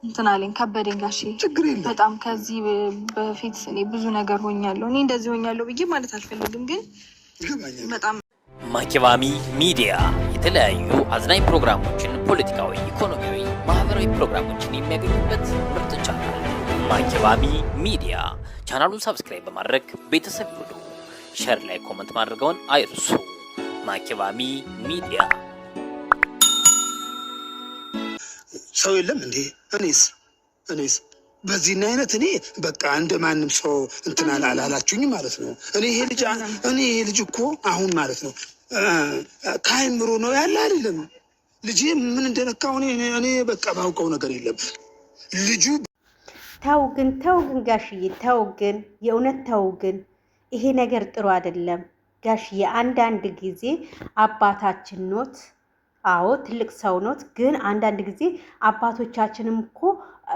እንትን አለኝ ከበደኝ ጋሼ በጣም ከዚህ በፊት እኔ ብዙ ነገር ሆኛለሁ። እኔ እንደዚህ ሆኛለሁ ብዬ ማለት አልፈልግም፣ ግን በጣም ማኪባሚ ሚዲያ የተለያዩ አዝናኝ ፕሮግራሞችን፣ ፖለቲካዊ፣ ኢኮኖሚያዊ፣ ማህበራዊ ፕሮግራሞችን የሚያገኙበት ምርጥ ቻናል ማኪባሚ ሚዲያ። ቻናሉን ሰብስክራይብ በማድረግ ቤተሰብ ይሁኑ። ሼር ላይ ኮሜንት ማድረግዎን አይርሱ። ማኪባሚ ሚዲያ። ሰው የለም እንዴ? እኔስ በዚህ አይነት እኔ በቃ እንደማንም ሰው እንትን አላላችሁኝ ማለት ነው። እኔ ይሄ ልጅ እኮ አሁን ማለት ነው ከአይምሮ ነው ያለ አይደለም። ልጄ ምን እንደነካው እኔ በቃ ባውቀው ነገር የለም ልጁ። ተው ግን ጋሽዬ ተው ግን፣ የእውነት ተው ግን፣ ይሄ ነገር ጥሩ አይደለም ጋሽዬ። አንዳንድ ጊዜ አባታችን ኖት፣ አዎ ትልቅ ሰው ኖት፣ ግን አንዳንድ ጊዜ አባቶቻችንም እኮ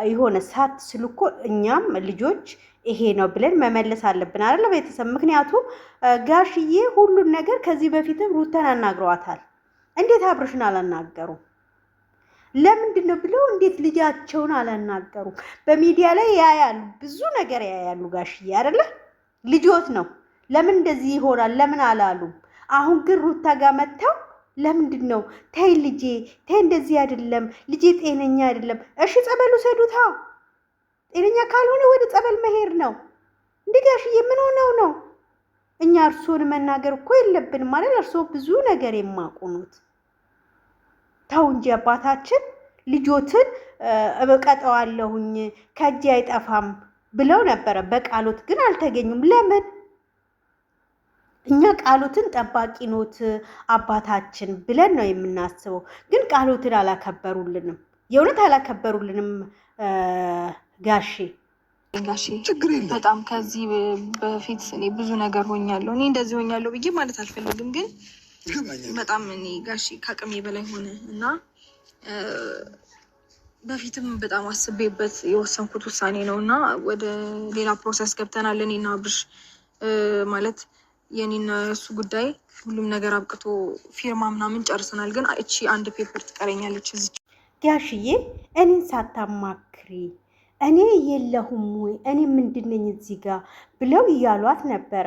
የሆነ ሳት ስሉ እኮ እኛም ልጆች ይሄ ነው ብለን መመለስ አለብን አይደል ቤተሰብ? ምክንያቱም ጋሽዬ ሁሉን ነገር ከዚህ በፊትም ሩተን አናግረዋታል። እንዴት አብርሽን አላናገሩ? ለምንድን ነው ብለው እንዴት ልጃቸውን አላናገሩ? በሚዲያ ላይ ያያሉ፣ ብዙ ነገር ያያሉ ጋሽዬ አይደለ? ልጆት ነው። ለምን እንደዚህ ይሆናል ለምን አላሉም? አሁን ግን ሩታ ጋር መጥተው ለምንድን ነው ተይ ልጄ ተይ፣ እንደዚህ አይደለም ልጄ ጤነኛ አይደለም። እሺ ጸበሉ ሰዱታ፣ ጤነኛ ካልሆነ ወደ ጸበል መሄድ ነው። እንዴ ጋሽዬ ምን ሆነው ነው? እኛ እርሶን መናገር እኮ የለብንም ማለት እርሶ ብዙ ነገር የማቁኑት። ተው እንጂ አባታችን፣ ልጆትን እበቀጠዋለሁኝ ከእጄ አይጠፋም ብለው ነበረ። በቃሎት ግን አልተገኙም። ለምን? እኛ ቃሎትን ጠባቂ ኖት አባታችን ብለን ነው የምናስበው። ግን ቃሎትን አላከበሩልንም፣ የእውነት አላከበሩልንም ጋሼ በጣም ከዚህ በፊት እኔ ብዙ ነገር ሆኛለሁ። እኔ እንደዚህ ሆኛለሁ ብዬ ማለት አልፈልግም፣ ግን በጣም እኔ ጋሼ ከአቅሜ በላይ ሆነ እና በፊትም በጣም አስቤበት የወሰንኩት ውሳኔ ነው እና ወደ ሌላ ፕሮሰስ ገብተናል። እኔና አብርሽ ማለት የኔና እሱ ጉዳይ ሁሉም ነገር አብቅቶ ፊርማ ምናምን ጨርሰናል። ግን እቺ አንድ ፔፐር ትቀረኛለች እዚህ። ጋሽዬ እኔን ሳታማክሪ እኔ የለሁም ወይ እኔ ምንድነኝ እዚህ ጋር ብለው እያሏት ነበረ።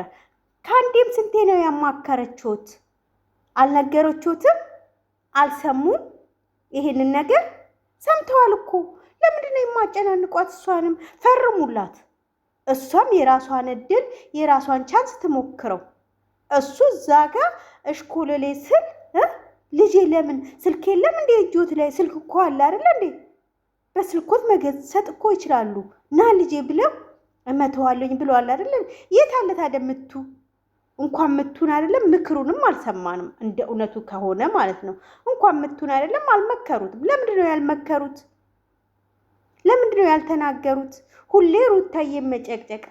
ከአንዴም ስንቴ ነው ያማከረችሁት? አልነገረችሁትም? አልሰሙም? ይሄንን ነገር ሰምተዋል እኮ። ለምንድነው የማጨናንቋት? እሷንም ፈርሙላት። እሷም የራሷን እድል የራሷን ቻንስ ትሞክረው። እሱ እዛ ጋር እሽኮለሌ ስል ልጄ ለምን ስልክ የለም እንዴ? እጆት ላይ ስልክ እኮ አለ አይደል እንዴ? በስልኮት መገሰጥ እኮ ይችላሉ። ና ልጄ ብለው እመተዋለኝ ብለዋል አይደል? የት አለ ታዲያ ምቱ? እንኳን ምቱን አይደለም ምክሩንም አልሰማንም። እንደ እውነቱ ከሆነ ማለት ነው። እንኳን ምቱን አይደለም አልመከሩትም። ለምንድነው ያልመከሩት? ለምንድነው ያልተናገሩት? ሁሌ ሩታዬ መጨቅጨቅ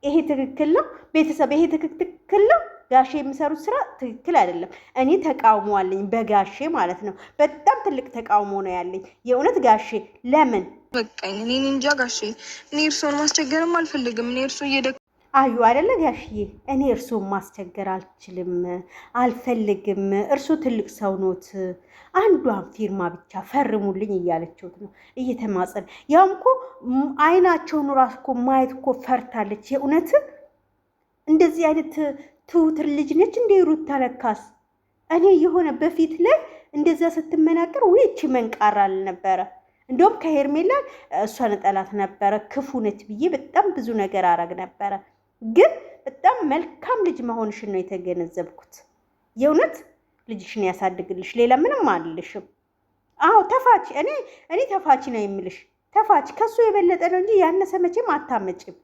ይሄ ትክክል ነው? ቤተሰብ ይሄ ትክክል ነው? ጋሼ የሚሰሩት ስራ ትክክል አይደለም። እኔ ተቃውሞ አለኝ በጋሼ ማለት ነው። በጣም ትልቅ ተቃውሞ ነው ያለኝ የእውነት ጋሼ። ለምን በቃኝ። እኔ እንጃ ጋሼ። እኔ እርሶን ማስቸገርም አልፈልግም። እኔ እርሶ አዩ አይደለ ጋሽዬ? እኔ እርሶን ማስቸገር አልፈልግም። እርሶ ትልቅ ሰው ኖት። አንዷን ፊርማ ብቻ ፈርሙልኝ እያለችሁት ነው እየተማጸን። ያውም እኮ አይናቸውን ራስ እኮ ማየት እኮ ፈርታለች። የእውነት እንደዚህ አይነት ትውትር ልጅ ነች እንደ ሩታ ለካስ። እኔ የሆነ በፊት ላይ እንደዛ ስትመናቀር ውይቺ መንቃራ አልነበረ። እንደውም ከሄርሜላ እሷን ጠላት ነበረ፣ ክፉ ነች ብዬ በጣም ብዙ ነገር አረግ ነበረ። ግን በጣም መልካም ልጅ መሆንሽን ነው የተገነዘብኩት። የእውነት ልጅሽን ያሳድግልሽ፣ ሌላ ምንም አልልሽም። አዎ ተፋች። እኔ ተፋች ነው የምልሽ። ተፋች ከሱ የበለጠ ነው እንጂ ያነሰ መቼም አታመጭም።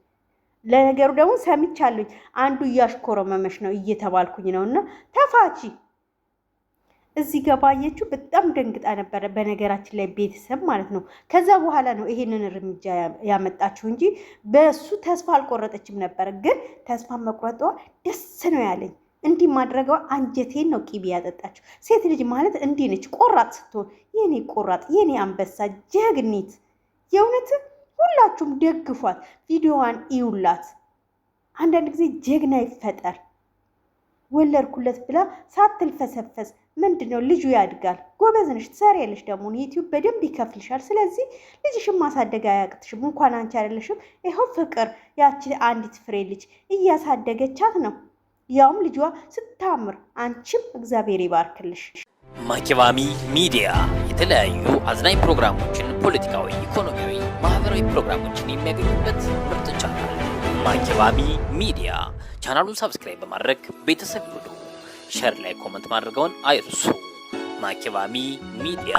ለነገሩ ደግሞ ሰምቻለሁ አንዱ እያሽኮረመመሽ ነው እየተባልኩኝ ነውና ተፋቺ። እዚህ ገባየችው በጣም ደንግጣ ነበረ። በነገራችን ላይ ቤተሰብ ማለት ነው። ከዛ በኋላ ነው ይሄንን እርምጃ ያመጣችው እንጂ በሱ ተስፋ አልቆረጠችም ነበር። ግን ተስፋ መቁረጧ ደስ ነው ያለኝ። እንዲህ ማድረገዋ አንጀቴን ነው ቂቤ ያጠጣችው። ሴት ልጅ ማለት እንዲህ ነች፣ ቆራጥ ስትሆን። የኔ ቆራጥ፣ የኔ አንበሳ ጀግኒት። የእውነት ሁላችሁም ደግፏት፣ ቪዲዮዋን ይውላት። አንዳንድ ጊዜ ጀግና ይፈጠር። ወለድኩለት ብላ ሳትልፈሰፈስ ምንድነው ልጁ ያድጋል። ጎበዝ ነሽ፣ ትሰሪያለሽ፣ ደግሞ ዩቲዩብ በደንብ ይከፍልሻል። ስለዚህ ልጅሽን ማሳደግ አያቅትሽም። እንኳን አንቺ አይደለሽም ይኸው ፍቅር ያቺ አንዲት ፍሬ ልጅ እያሳደገቻት ነው፣ ያውም ልጇ ስታምር። አንቺም እግዚአብሔር ይባርክልሽ። ማኪባሚ ሚዲያ የተለያዩ አዝናኝ ፕሮግራሞችን፣ ፖለቲካዊ፣ ኢኮኖሚያዊ፣ ማህበራዊ ፕሮግራሞችን የሚያገኙበት ምርጥ ቻናል ማኪባሚ ሚዲያ። ቻናሉን ሰብስክራይብ በማድረግ ቤተሰብ ይሁኑ። ሼር ላይ ኮመንት ማድረግዎን አይርሱ። ማኪባሚ ሚዲያ